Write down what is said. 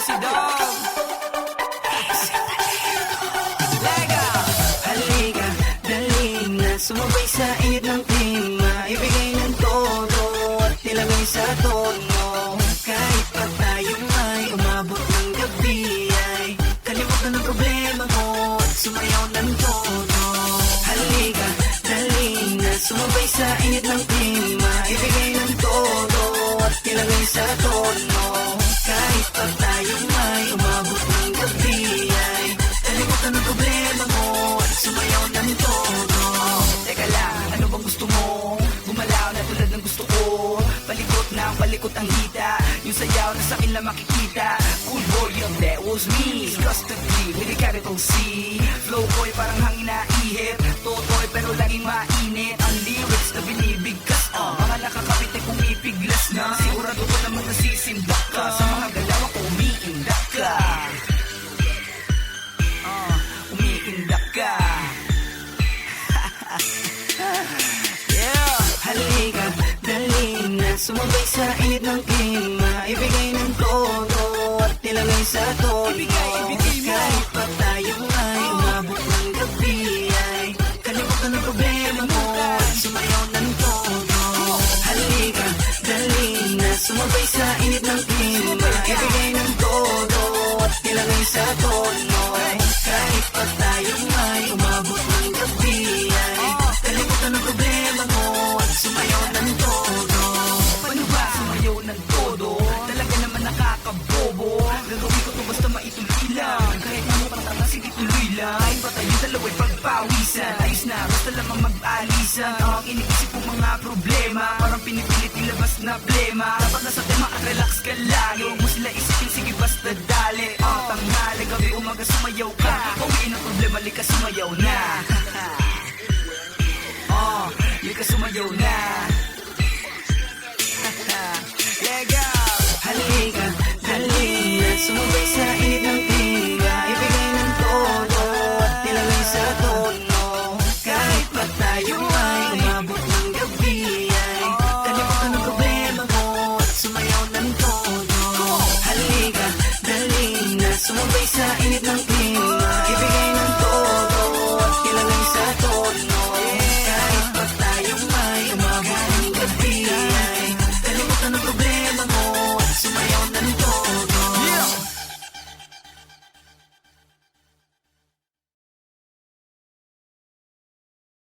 si Dom. Lega. Halika, dali na, sumabay sa init ng klima. Ibigay ng todo at nilagay sa tono. Kahit pa tayo ay umabot ng gabi, ay kalimutan ng problema mo at sumayaw ng todo. Halika, dali na, sumabay sa init ng klima. Ibigay ng todo at nilagay sa tono. Kahit pa tayo ay umabot ng gabi, ay kalimutan ng problema mo at sumayaw ng todo. Teka lang, ano bang gusto mo? Gumalaw na tulad ng gusto ko. Palikot na palikot ang hita. Yung sayaw na sa'kin lang makikita. Cool boy, yung that was me. Custody, with a capital C. Flow ko'y parang hangin na ihip. Totoy pero laging mainit. Ang lyrics na binibigkas. Mga nakakapit ay pumipiglas na. Sigurado ko naman nasisimba ka. Sa mga galaw ako umiindak ka. Umiindak ka. Yeah. Halika, dali na, sumabay sa init ng klima. Ibigay ng todo at nilagay sa tono. Ibigay mo. Kahit pa tayo ay umabot ng gabi, ay kalimutan ng problema mo at sumayaw ng todo. Halika, dali na, sumabay sa init ng klima. Ibigay ng todo at nilagay sa tono. Kahit pa tayo ay umabot ng gabi, ay kalimutan ng problema mo at sumayaw ng todo. Paano ba sumayaw ng todo? Talaga naman nakakabobo. Gagawin ko to basta maituloy lang. Kahit na mukhang tanga, sige tuloy lang. Kahit pa tayo dalawa'y pagpawisan. Ayos na, basta lamang mag-alisan. Ang iniisip kong mga problema, parang pinipilit ilabas na blema. Dapat nasa tema at relax ka lang. Huwag mo sila isipin, sige basta dali. Tanghali, gabi, umaga, sumayaw ka. Pawiin ang problema, lika sumayaw na. Lika sumayaw na. Halika, dali na, sumabay sa